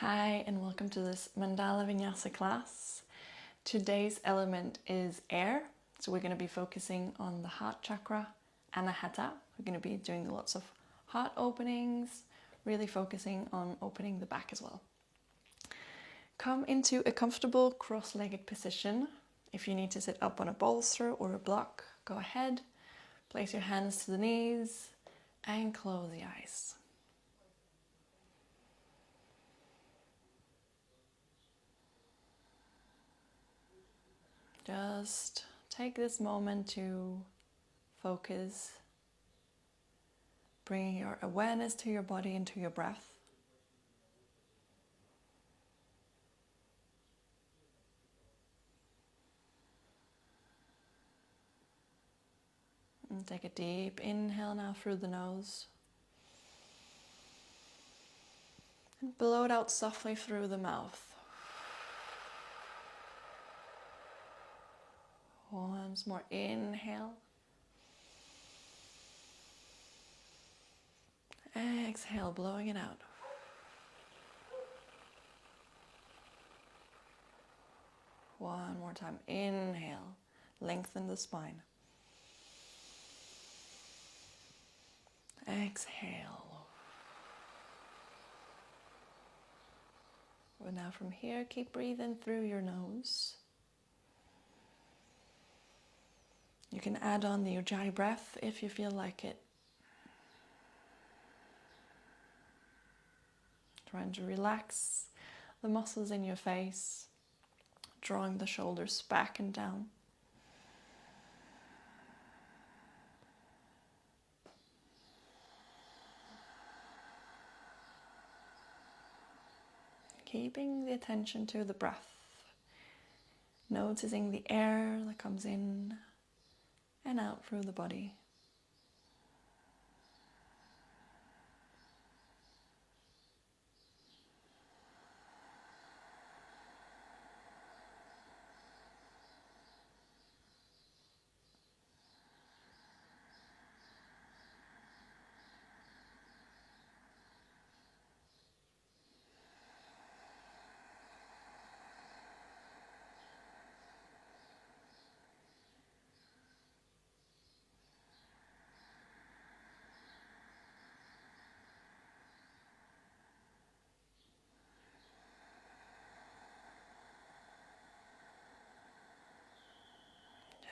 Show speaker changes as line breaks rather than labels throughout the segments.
Hi and welcome to this Mandala Vinyasa class. Today's element is air, so we're going to be focusing on the heart chakra, Anahata. We're going to be doing lots of heart openings, really focusing on opening the back as well. Come into a comfortable cross-legged position. If you need to sit up on a bolster or a block, go ahead. Place your hands to the knees and close the eyes. Just take this moment to focus, bringing your awareness to your body and to your breath. And take a deep inhale now through the nose. And blow it out softly through the mouth. Once more, inhale. Exhale, blowing it out. One more time, inhale, lengthen the spine. Exhale. And now from here, keep breathing through your nose. You can add on the Ujjayi breath if you feel like it. Trying to relax the muscles in your face, drawing the shoulders back and down. Keeping the attention to the breath, noticing the air that comes in and out through the body.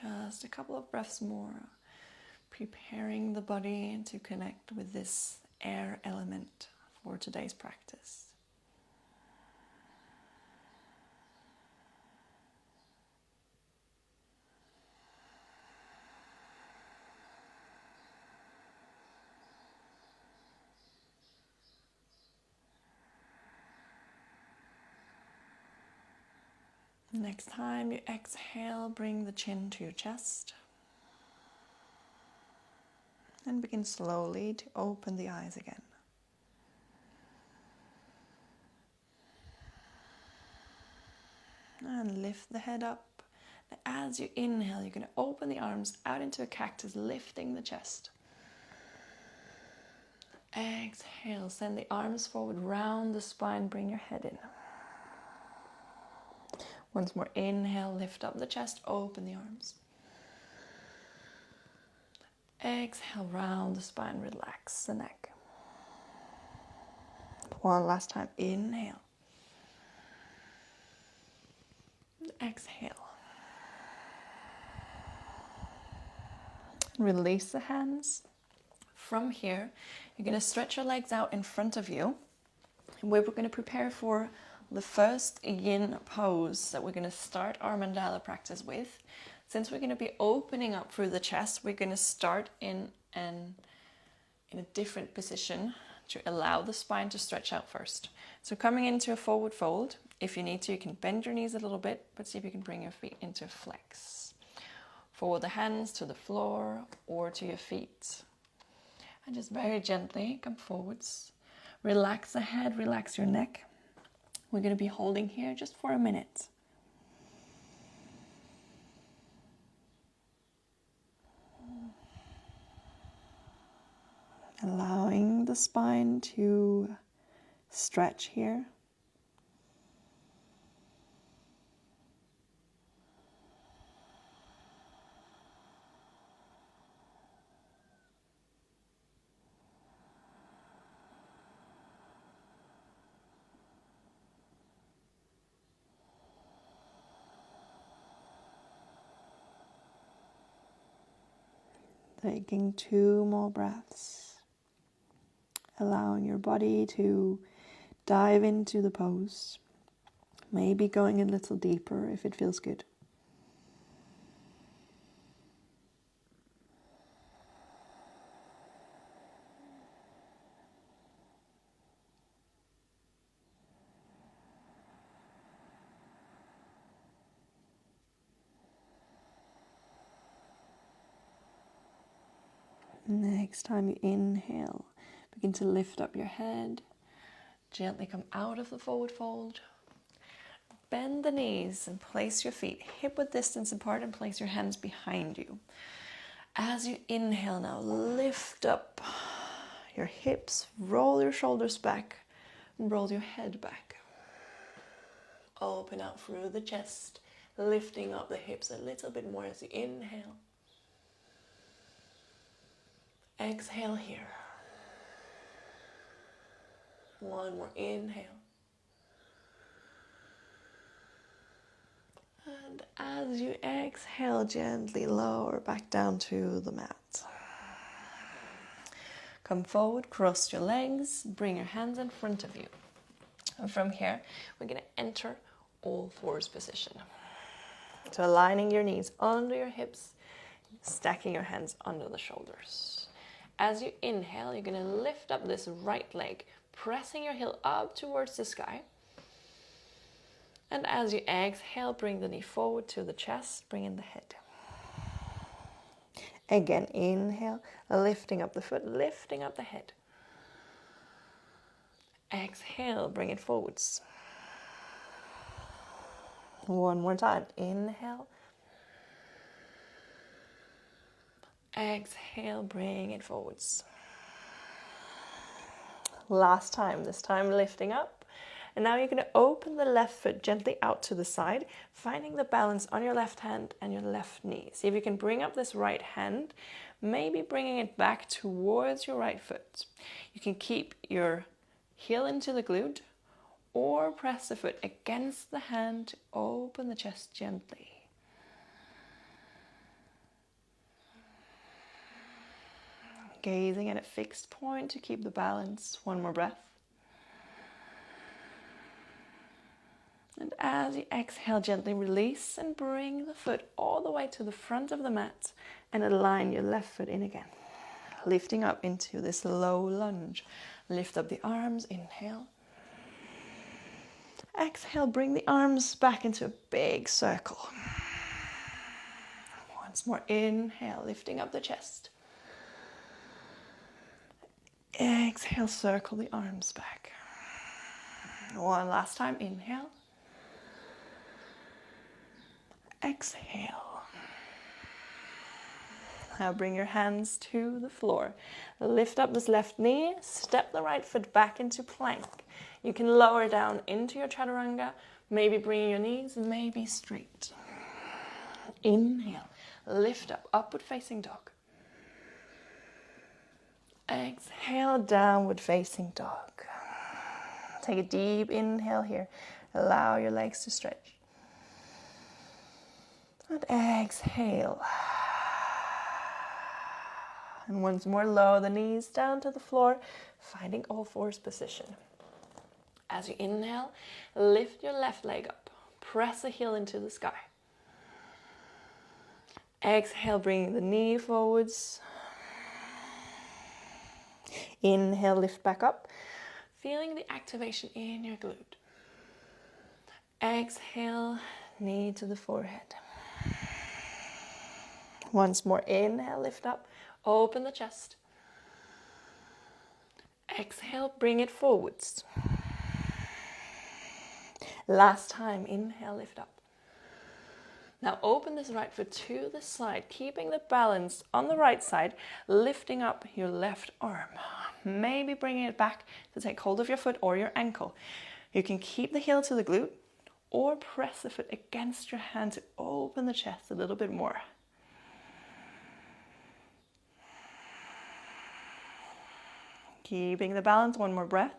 Just a couple of breaths more, preparing the body to connect with this air element for today's practice. Next time you exhale, bring the chin to your chest. And begin slowly to open the eyes again. And lift the head up. As you inhale, you're going to open the arms out into a cactus, lifting the chest. Exhale, send the arms forward, round the spine, bring your head in. Once more, inhale, lift up the chest, open the arms. Exhale, round the spine, relax the neck. One last time, inhale. Exhale. Release the hands. From here, you're going to stretch your legs out in front of you. And we're going to prepare for the first yin pose that we're going to start our mandala practice with. Since we're going to be opening up through the chest, we're going to start in a different position to allow the spine to stretch out first. So coming into a forward fold, if you need to, you can bend your knees a little bit, but see if you can bring your feet into flex. Forward the hands to the floor or to your feet. And just very gently come forwards. Relax the head, relax your neck. We're going to be holding here just for a minute. Allowing the spine to stretch here. Taking 2 more breaths. Allowing your body to dive into the pose. Maybe going a little deeper if it feels good. Next time you inhale, begin to lift up your head. Gently come out of the forward fold. Bend the knees and place your feet hip-width distance apart and place your hands behind you. As you inhale now, lift up your hips, roll your shoulders back, and roll your head back. Open out through the chest, lifting up the hips a little bit more as you inhale. Exhale here. One more inhale. And as you exhale, gently lower back down to the mat. Come forward, cross your legs, bring your hands in front of you. And from here, we're going to enter all fours position. So aligning your knees under your hips, stacking your hands under the shoulders. As you inhale, you're going to lift up this right leg, pressing your heel up towards the sky. And as you exhale, bring the knee forward to the chest, bring in the head. Again, inhale, lifting up the foot, lifting up the head. Exhale, bring it forwards. One more time, inhale. Exhale, bring it forwards. Last time, this time lifting up. And now you're going to open the left foot gently out to the side, finding the balance on your left hand and your left knee. See if you can bring up this right hand, maybe bringing it back towards your right foot. You can keep your heel into the glute or press the foot against the hand to open the chest gently. Gazing at a fixed point to keep the balance. One more breath. And as you exhale, gently release and bring the foot all the way to the front of the mat and align your left foot in again. Lifting up into this low lunge. Lift up the arms, inhale. Exhale, bring the arms back into a big circle. Once more, inhale, lifting up the chest. Exhale, circle the arms back. One last time, inhale. Exhale. Now bring your hands to the floor. Lift up this left knee, step the right foot back into plank. You can lower down into your chaturanga, maybe bringing your knees maybe straight. Inhale, lift up, upward facing dog. Exhale, downward facing dog. Take a deep inhale here. Allow your legs to stretch. And exhale. And once more, lower the knees down to the floor, finding all fours position. As you inhale, lift your left leg up. Press the heel into the sky. Exhale, bringing the knee forwards. Inhale, lift back up. Feeling the activation in your glute. Exhale, knee to the forehead. Once more, inhale, lift up, open the chest. Exhale, bring it forwards. Last time, inhale, lift up. Now open this right foot to the side, keeping the balance on the right side, lifting up your left arm. Maybe bringing it back to take hold of your foot or your ankle. You can keep the heel to the glute or press the foot against your hand to open the chest a little bit more. Keeping the balance, one more breath.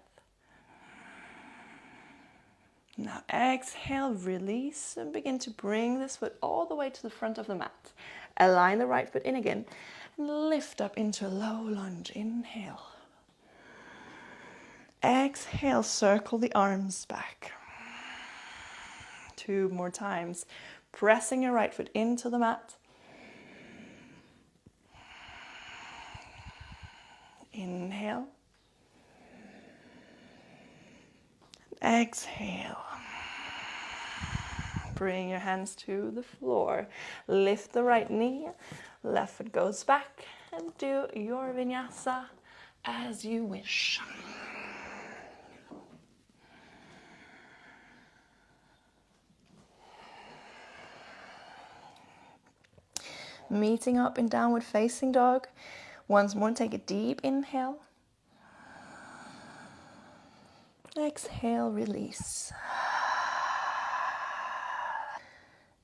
Now exhale, release, and begin to bring this foot all the way to the front of the mat. Align the right foot in again. And lift up into a low lunge. Inhale. Exhale, circle the arms back. 2 more times. Pressing your right foot into the mat. Inhale. Exhale. Bring your hands to the floor. Lift the right knee. Left foot goes back. And do your vinyasa as you wish. Meeting up in downward facing dog. Once more, take a deep inhale. Exhale, release.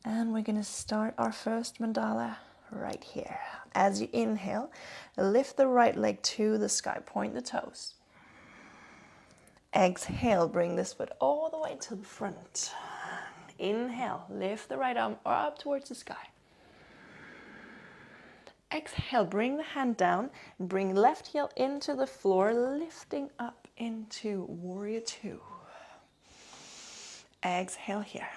And we're going to start our first mandala right here. As you inhale, lift the right leg to the sky, point the toes. Exhale, bring this foot all the way to the front. Inhale, lift the right arm up towards the sky. Exhale, bring the hand down and bring left heel into the floor, lifting up into warrior 2. Exhale here.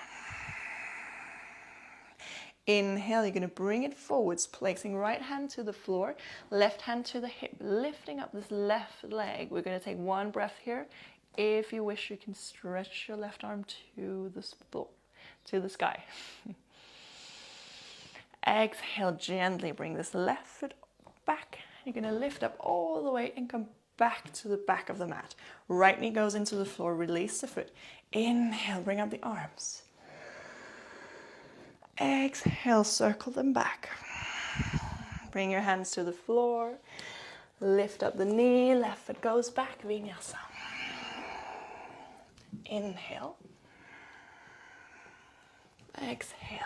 Inhale, you're going to bring it forwards, placing right hand to the floor, left hand to the hip, lifting up this left leg. We're going to take 1 breath here. If you wish, you can stretch your left arm to the floor, to the sky. Exhale, gently bring this left foot back. You're going to lift up all the way and come back to the back of the mat. Right knee goes into the floor, release the foot. Inhale, bring up the arms. Exhale, circle them back. Bring your hands to the floor. Lift up the knee, left foot goes back, Vinyasa. Inhale. Exhale.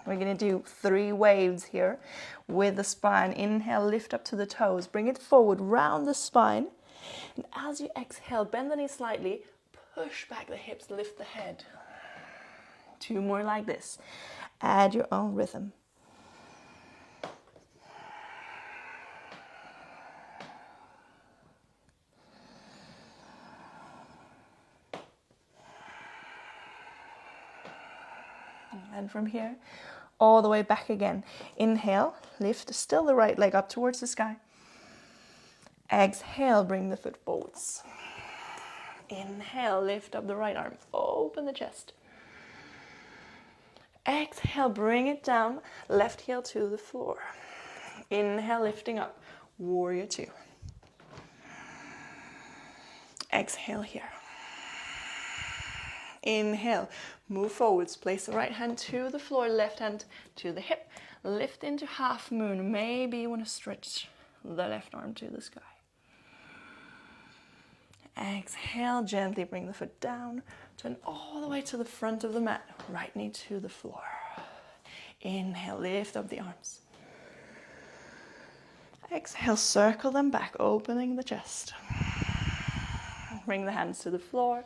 We're going to do 3 waves here with the spine. Inhale, lift up to the toes. Bring it forward, round the spine. And as you exhale, bend the knees slightly. Push back the hips, lift the head. 2 more like this. Add your own rhythm. And from here, all the way back again. Inhale, lift still the right leg up towards the sky. Exhale, bring the foot forwards. Inhale, lift up the right arm, open the chest. Exhale, bring it down, left heel to the floor. Inhale, lifting up, warrior 2. Exhale here. Inhale, move forwards, place the right hand to the floor, left hand to the hip, lift into half moon. Maybe you want to stretch the left arm to the sky. Exhale, gently bring the foot down, turn all the way to the front of the mat, right knee to the floor. Inhale, lift up the arms. Exhale, circle them back, opening the chest. Bring the hands to the floor,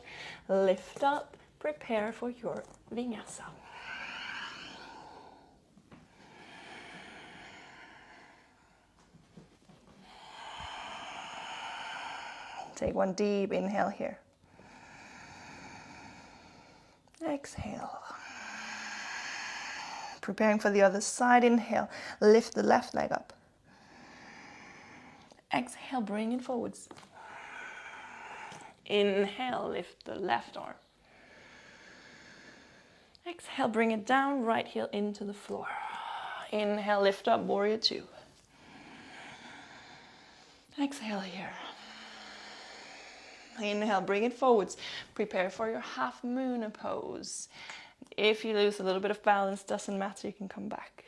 lift up, prepare for your Vinyasa. Take 1 deep inhale here. Exhale. Preparing for the other side, inhale, lift the left leg up. Exhale, bring it forwards. Inhale, lift the left arm. Exhale, bring it down, right heel into the floor. Inhale, lift up, warrior 2. Exhale here. Inhale, bring it forwards. Prepare for your half moon pose. If you lose a little bit of balance, doesn't matter, you can come back.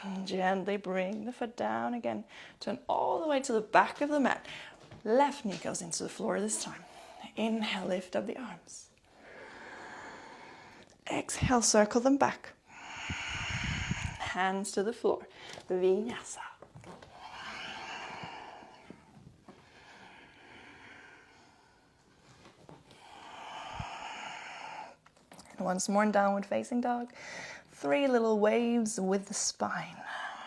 And gently bring the foot down again. Turn all the way to the back of the mat. Left knee goes into the floor this time. Inhale, lift up the arms. Exhale, circle them back. Hands to the floor. Vinyasa. Once more in downward facing dog. 3 little waves with the spine.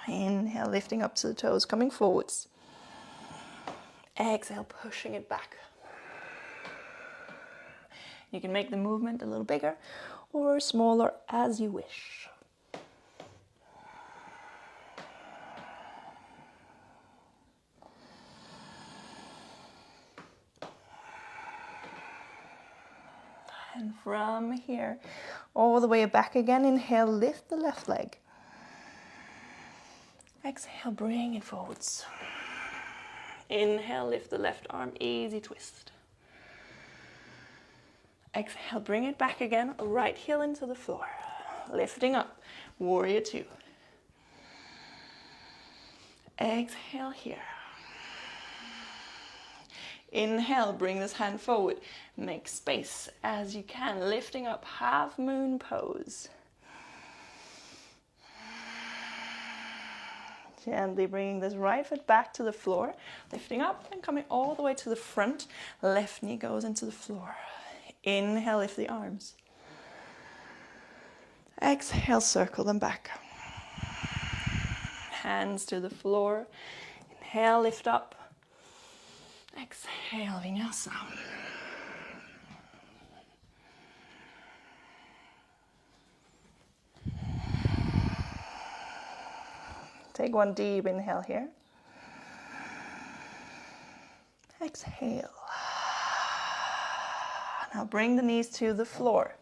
Inhale, lifting up to the toes, coming forwards. Exhale, pushing it back. You can make the movement a little bigger or smaller as you wish. And from here, all the way back again. Inhale, lift the left leg. Exhale, bring it forwards. Inhale, lift the left arm, easy twist. Exhale, bring it back again, right heel into the floor. Lifting up, warrior 2. Exhale here. Inhale, bring this hand forward. Make space as you can, lifting up, half moon pose. Gently bringing this right foot back to the floor, lifting up and coming all the way to the front. Left knee goes into the floor. Inhale, lift the arms. Exhale, circle them back. Hands to the floor. Inhale, lift up. Exhale, Vinyasa. Take one deep inhale here. Exhale. Now bring the knees to the floor.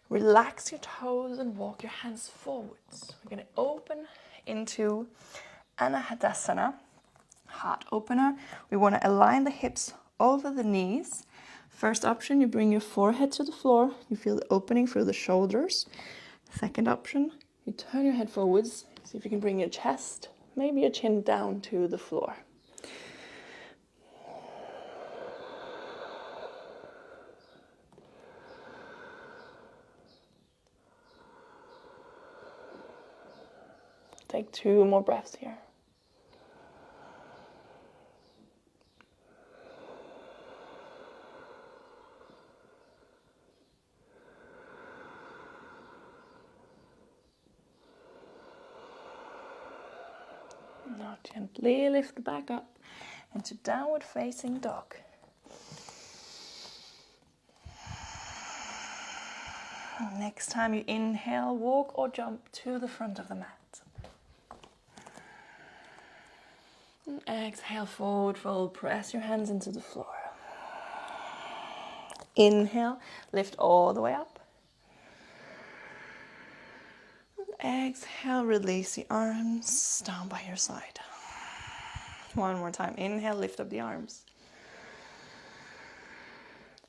Relax your toes and walk your hands forwards. We're going to open into Anahadasana, heart opener. We want to align the hips over the knees. First option, you bring your forehead to the floor. You feel the opening through the shoulders. Second option, you turn your head forwards. See if you can bring your chest, maybe your chin down to the floor. Take 2 more breaths here. Now gently lift back up into downward facing dog. Next time you inhale, walk or jump to the front of the mat. And exhale, forward fold, press your hands into the floor. Inhale, lift all the way up. And exhale, release the arms down by your side. One more time, inhale, lift up the arms.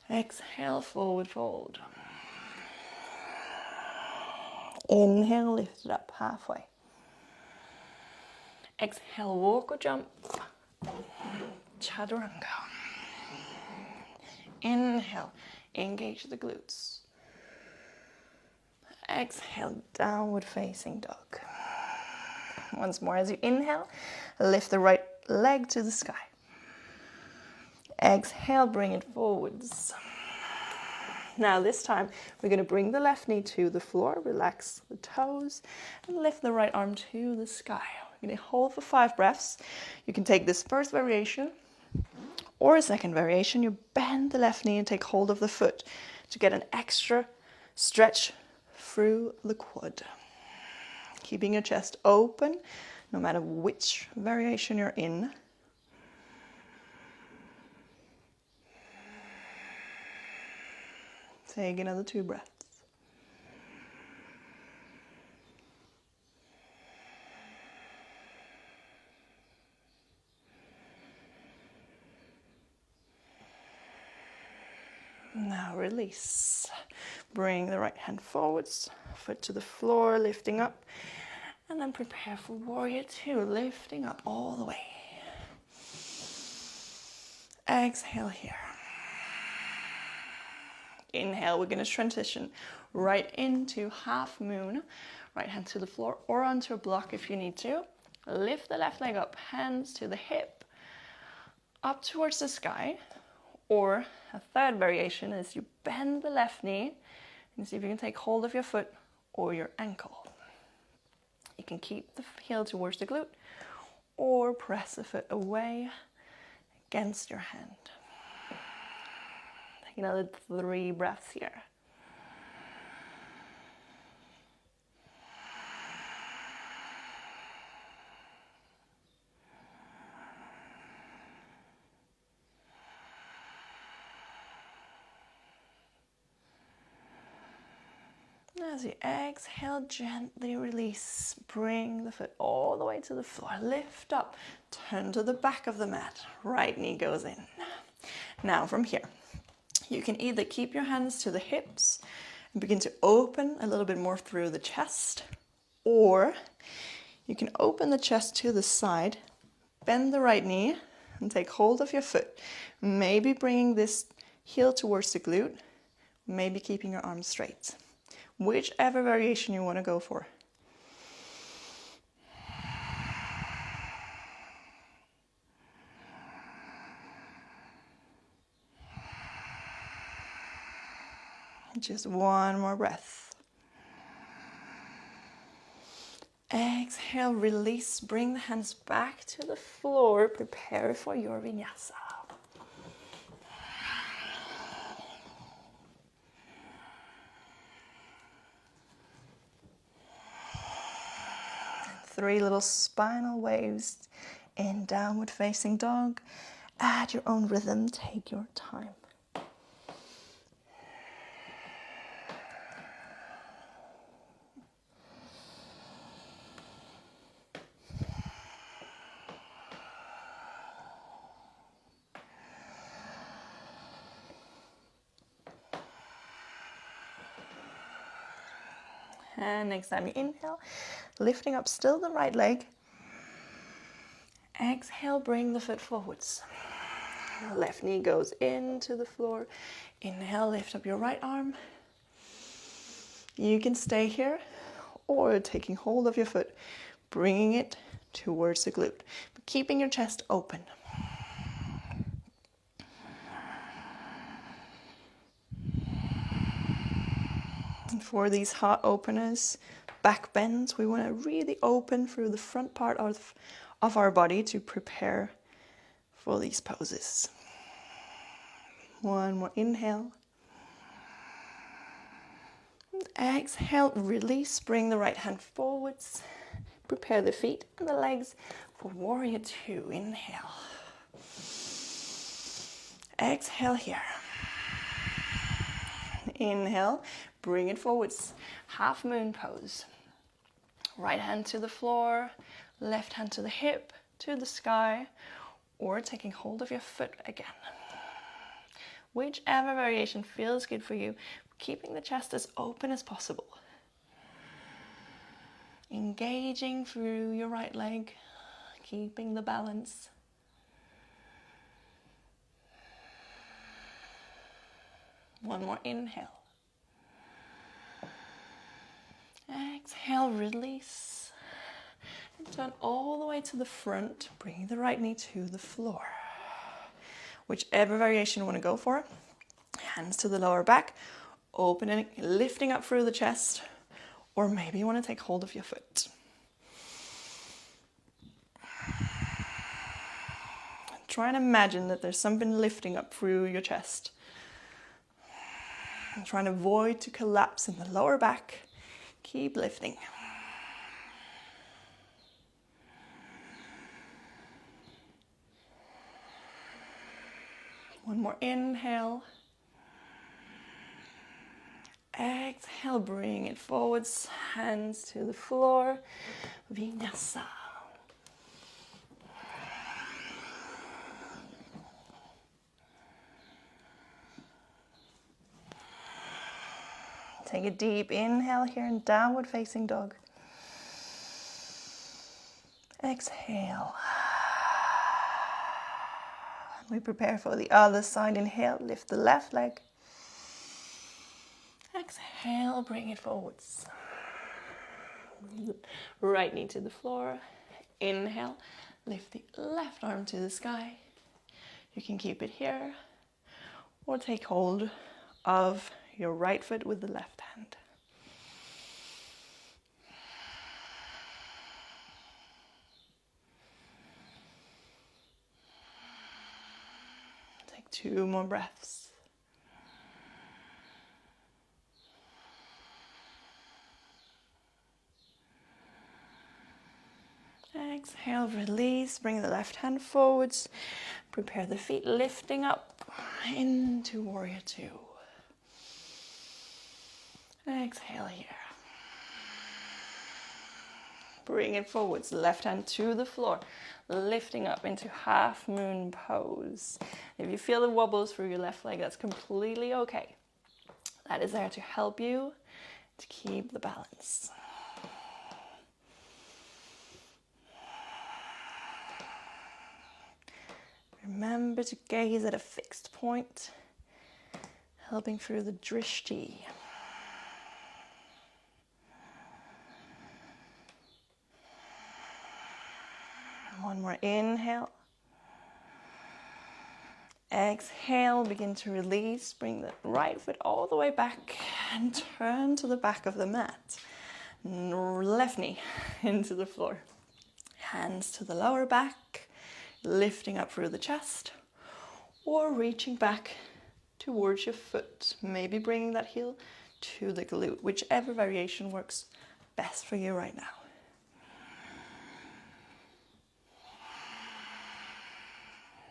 Exhale, forward fold. Inhale, lift it up halfway. Exhale, walk or jump. Chaturanga. Inhale, engage the glutes. Exhale, downward facing dog. Once more, as you inhale, lift the right leg to the sky. Exhale, bring it forwards. Now this time, we're going to bring the left knee to the floor, relax the toes, and lift the right arm to the sky. We're going to hold for 5 breaths. You can take this first variation or a second variation. You bend the left knee and take hold of the foot to get an extra stretch through the quad. Keeping your chest open, no matter which variation you're in. Take another 2 breaths. Now release. Bring the right hand forwards, foot to the floor, lifting up. And then prepare for warrior 2, lifting up all the way. Exhale here. Inhale, we're going to transition right into half moon. Right hand to the floor or onto a block if you need to. Lift the left leg up, hands to the hip, up towards the sky. Or a third variation is you bend the left knee, And see if you can take hold of your foot or your ankle. You can keep the heel towards the glute or press the foot away against your hand. Take another 3 breaths here. As you exhale, gently release. Bring the foot all the way to the floor. Lift up. Turn to the back of the mat. Right knee goes in. Now from here, you can either keep your hands to the hips and begin to open a little bit more through the chest, or you can open the chest to the side, bend the right knee, and take hold of your foot. Maybe bringing this heel towards the glute, maybe keeping your arms straight. Whichever variation you want to go for. Just one more breath. Exhale, release, bring the hands back to the floor. Prepare for your Vinyasa. And 3 little spinal waves in downward facing dog. Add your own rhythm, take your time. And next time you inhale, lifting up still the right leg. Exhale, bring the foot forwards. Left knee goes into the floor. Inhale, lift up your right arm. You can stay here or taking hold of your foot, bringing it towards the glute, but keeping your chest open. And for these heart openers, back bends, we want to really open through the front part of our body to prepare for these poses. One more inhale. And exhale, release, bring the right hand forwards. Prepare the feet and the legs for warrior 2. Inhale. Exhale here. Inhale, bring it forwards. Half moon pose. Right hand to the floor, left hand to the hip, to the sky, or taking hold of your foot again. Whichever variation feels good for you, keeping the chest as open as possible. Engaging through your right leg, keeping the balance. One more inhale. Exhale, release. And turn all the way to the front, bringing the right knee to the floor. Whichever variation you want to go for. Hands to the lower back, opening, lifting up through the chest, or maybe you want to take hold of your foot. Try and imagine that there's something lifting up through your chest. And try and avoid to collapse in the lower back. Keep lifting. One more inhale. Exhale, bring it forwards, hands to the floor. Vinyasa. Take a deep inhale here in downward facing dog. Exhale. We prepare for the other side. Inhale, lift the left leg. Exhale, bring it forwards. Right knee to the floor. Inhale, lift the left arm to the sky. You can keep it here or take hold of your right foot with the left hand. Take 2 more breaths. Exhale, release, bring the left hand forwards. Prepare the feet, lifting up into Warrior Two. Exhale here. Bring it forwards, left hand to the floor, lifting up into half moon pose. If you feel the wobbles through your left leg, that's completely okay. That is there to help you to keep the balance. Remember to gaze at a fixed point, helping through the drishti. One more inhale. Exhale, begin to release. Bring the right foot all the way back and turn to the back of the mat. Left knee into the floor. Hands to the lower back, lifting up through the chest, or reaching back towards your foot. Maybe bringing that heel to the glute, whichever variation works best for you right now.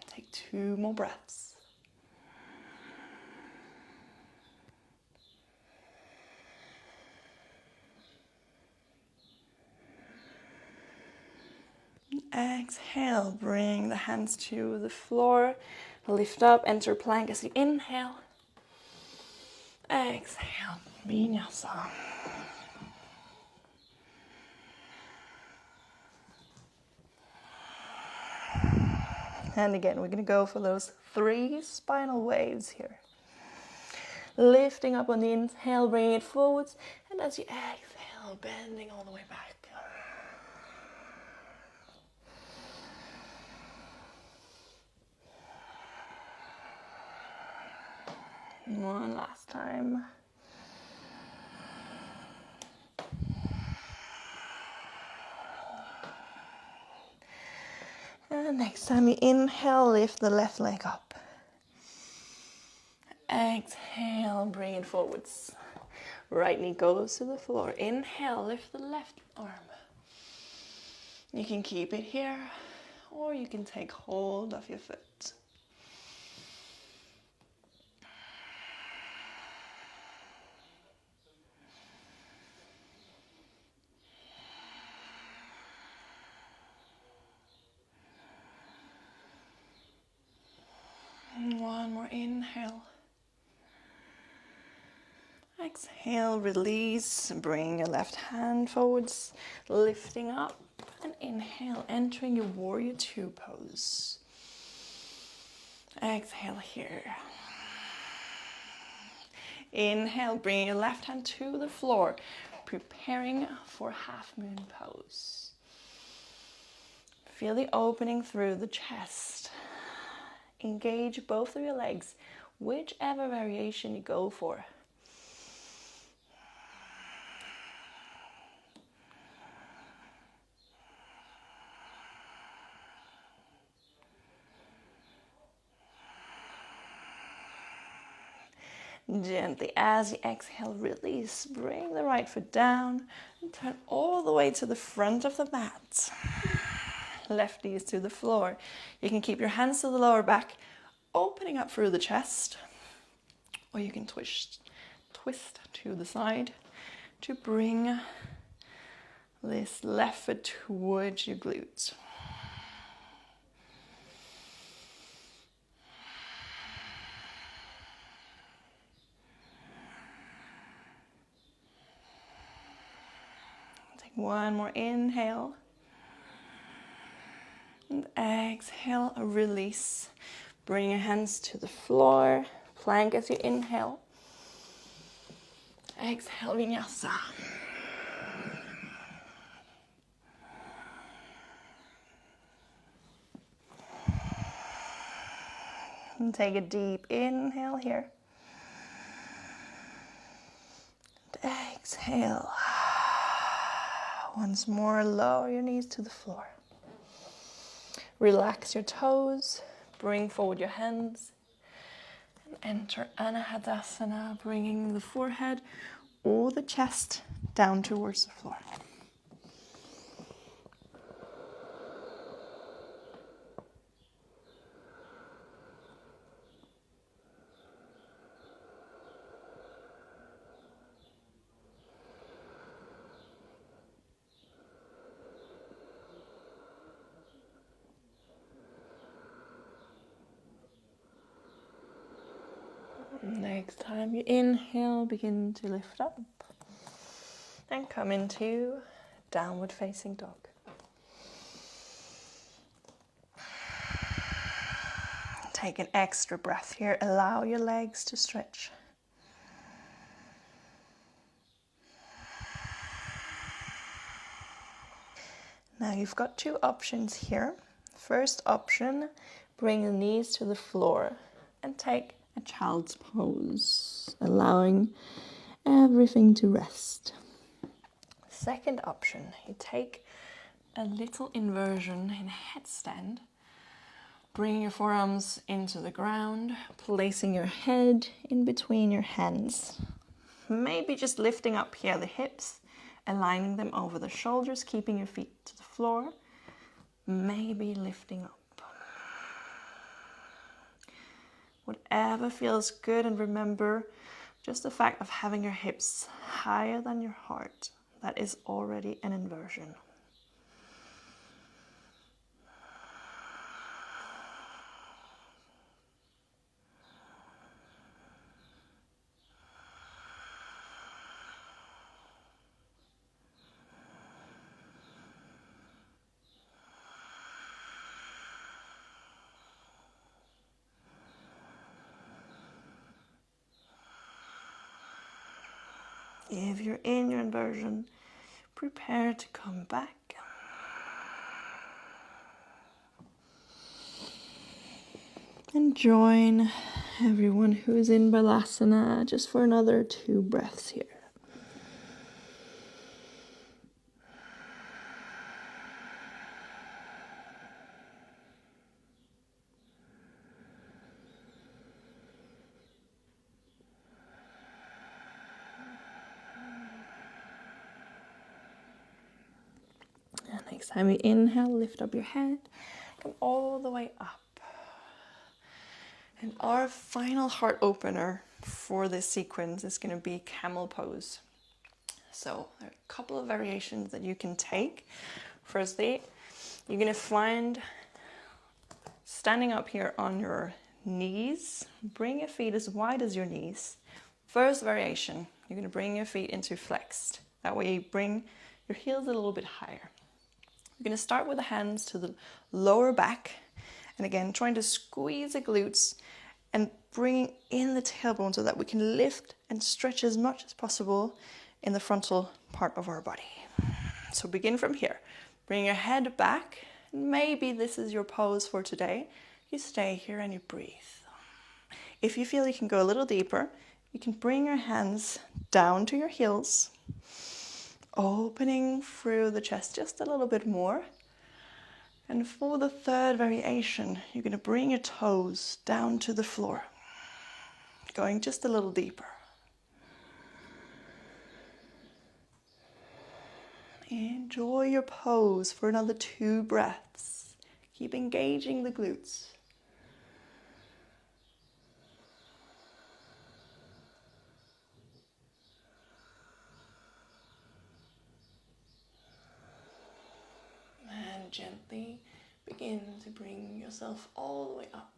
Take 2 more breaths. Exhale, bring the hands to the floor. Lift up, enter plank as you inhale. Exhale, Vinyasa. And again, we're going to go for those 3 spinal waves here. Lifting up on the inhale, bringing it forwards. And as you exhale, bending all the way back. One last time. And next time you inhale, lift the left leg up. Exhale, bring it forwards. Right knee goes to the floor. Inhale, lift the left arm. You can keep it here, or you can take hold of your foot. One more inhale. Exhale, release, bring your left hand forwards, lifting up, and inhale, entering your Warrior Two pose. Exhale here. Inhale, bring your left hand to the floor, preparing for half moon pose. Feel the opening through the chest. Engage both of your legs, whichever variation you go for. Gently, as you exhale, release. Bring the right foot down and turn all the way to the front of the mat. Left knees to the floor. You can keep your hands to the lower back, opening up through the chest, or you can twist to the side to bring this left foot towards your glutes. Take one more inhale. And exhale, release. Bring your hands to the floor. Plank as you inhale. Exhale, Vinyasa. And take a deep inhale here. exhale. Once more, lower your knees to the floor. Relax your toes, bring forward your hands, and enter Anahadasana, bringing the forehead or the chest down towards the floor. Next time you inhale, begin to lift up and come into downward facing dog. Take an extra breath here. Allow your legs to stretch. Now you've got two options here. First option, bring the knees to the floor and take a child's pose, allowing everything to rest. Second option, you take a little inversion in headstand. Bring your forearms into the ground, placing your head in between your hands. Maybe just lifting up here the hips, aligning them over the shoulders, keeping your feet to the floor. Maybe lifting up. Whatever feels good, and remember just the fact of having your hips higher than your heart. That is already an inversion. If you're in your inversion, prepare to come back. And join everyone who is in Balasana just for another 2 breaths here. Next time you inhale, lift up your head, come all the way up. And our final heart opener for this sequence is going to be camel pose. So there are a couple of variations that you can take. Firstly, you're going to find standing up here on your knees, bring your feet as wide as your knees. First variation, you're going to bring your feet into flexed. That way you bring your heels a little bit higher. You're going to start with the hands to the lower back, and again trying to squeeze the glutes and bringing in the tailbone so that we can lift and stretch as much as possible in the frontal part of our body. So begin from here. Bring your head back. Maybe this is your pose for today. You stay here and you breathe. If you feel you can go a little deeper, you can bring your hands down to your heels, opening through the chest just a little bit more. And for the third variation, you're going to bring your toes down to the floor, going just a little deeper. Enjoy your pose for another 2 breaths. Keep engaging the glutes. And gently begin to bring yourself all the way up.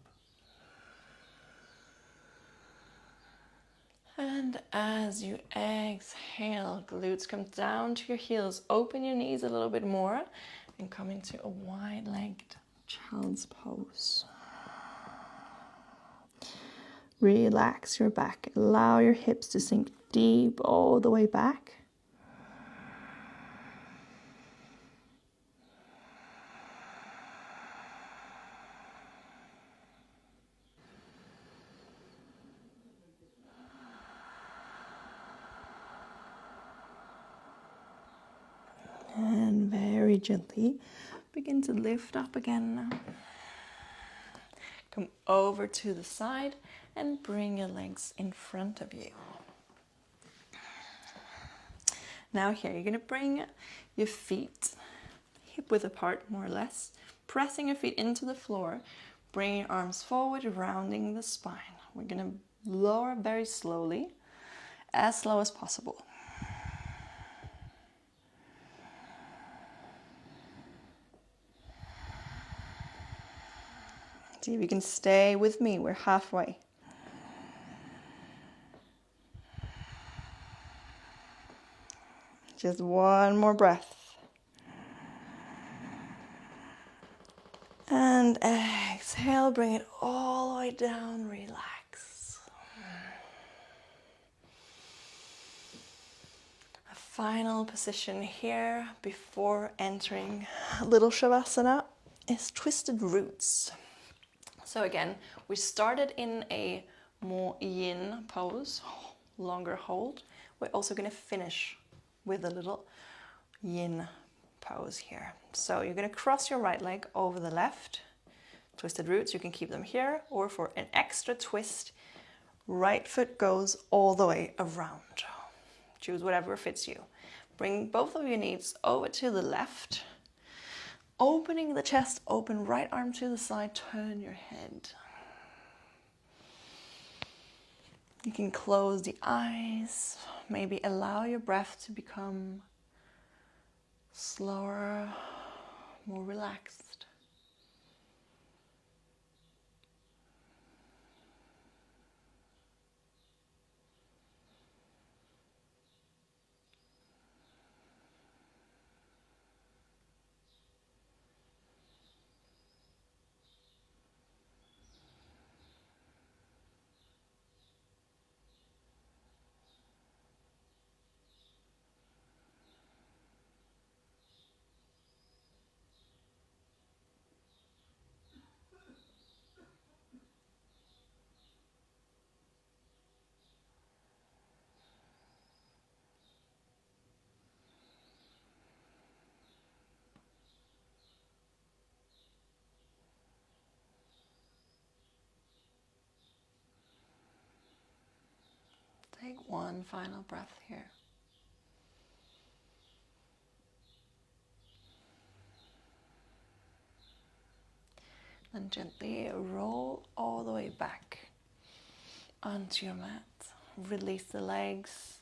And as you exhale, glutes come down to your heels. Open your knees a little bit more and come into a wide-legged child's pose. Relax your back. Allow your hips to sink deep all the way back. And very gently begin to lift up again. Come over to the side and bring your legs in front of you. Now here, you're going to bring your feet hip width apart, more or less, pressing your feet into the floor. Bring your arms forward, rounding the spine. We're going to lower very slowly, as slow as possible. See if you can stay with me. We're halfway. Just one more breath. And exhale, bring it all the way down, relax. A final position here before entering little Shavasana is twisted roots. So again, we started in a more yin pose, longer hold. We're also going to finish with a little yin pose here. So you're going to cross your right leg over the left. Twisted roots, you can keep them here, or for an extra twist, right foot goes all the way around. Choose whatever fits you. Bring both of your knees over to the left. Opening the chest, open right arm to the side, turn your head. You can close the eyes, maybe allow your breath to become slower, more relaxed. Take one final breath here. Then gently roll all the way back onto your mat. Release the legs.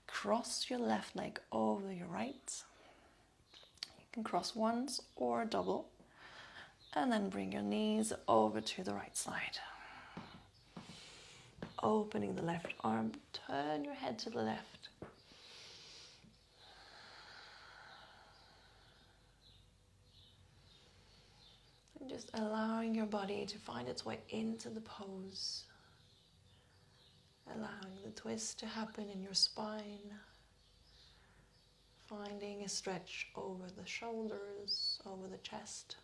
Cross your left leg over your right. You can cross once or double. And then bring your knees over to the right side. Opening the left arm, turn your head to the left. And just allowing your body to find its way into the pose. Allowing the twist to happen in your spine. Finding a stretch over the shoulders, over the chest.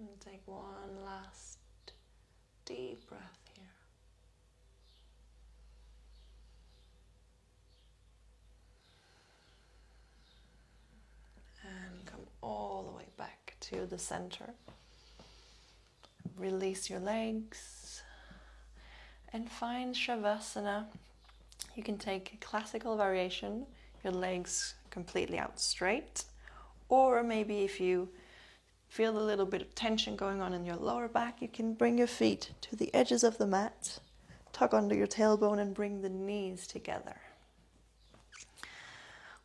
And take one last deep breath here. And come all the way back to the center. Release your legs and find Shavasana. You can take a classical variation, your legs completely out straight, or maybe if you feel a little bit of tension going on in your lower back, you can bring your feet to the edges of the mat, tuck under your tailbone and bring the knees together.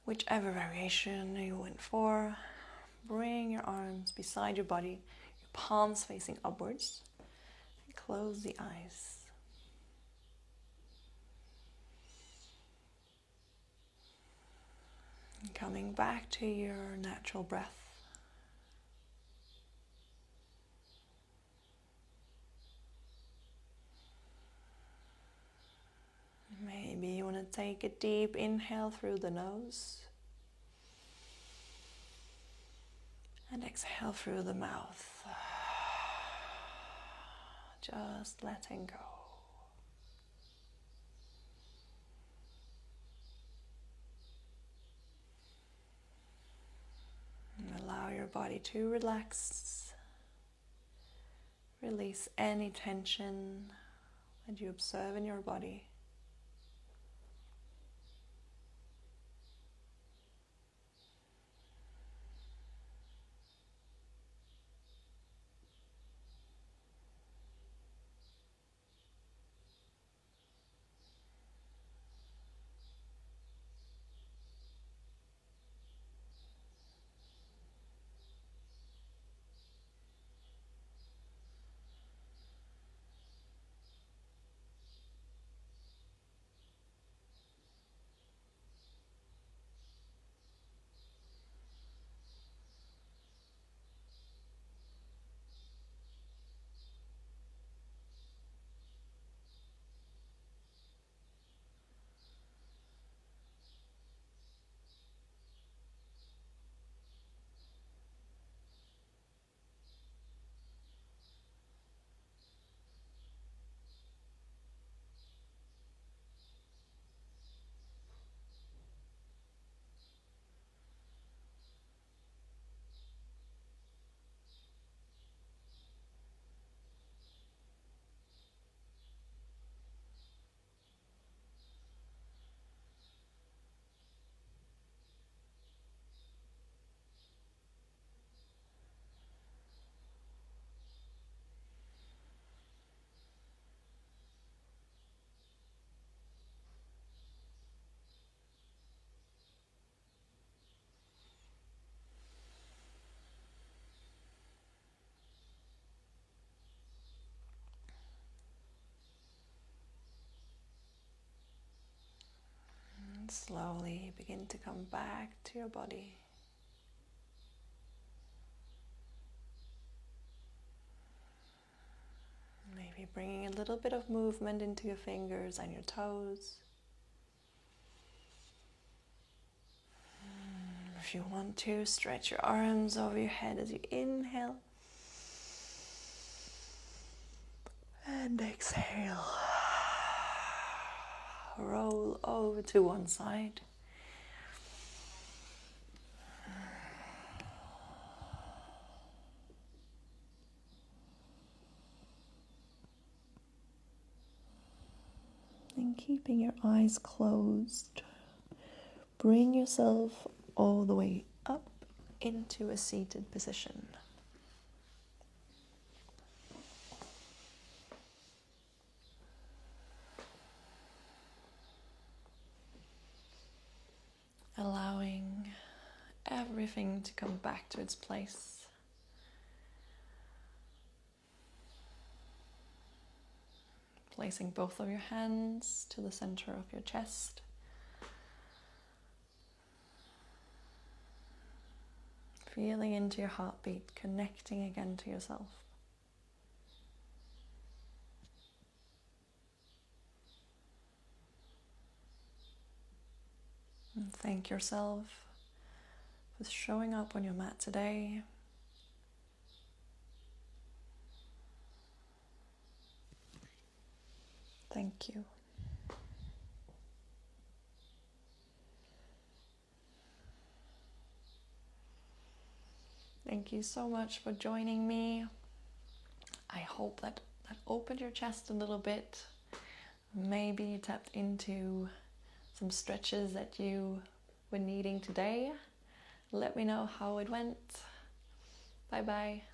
Whichever variation you went for, bring your arms beside your body, your palms facing upwards, and close the eyes. And coming back to your natural breath. Maybe you want to take a deep inhale through the nose and exhale through the mouth. Just letting go. And allow your body to relax. Release any tension that you observe in your body. Slowly begin to come back to your body. Maybe bringing a little bit of movement into your fingers and your toes. If you want to, stretch your arms over your head as you inhale. And exhale. Roll over to one side. And keeping your eyes closed, bring yourself all the way up into a seated position. Allowing everything to come back to its place. Placing both of your hands to the center of your chest. Feeling into your heartbeat, connecting again to yourself. And thank yourself for showing up on your mat today. Thank you. Thank you so much for joining me. I hope that opened your chest a little bit. Maybe you tapped into some stretches that you were needing today. Let me know how it went. Bye bye.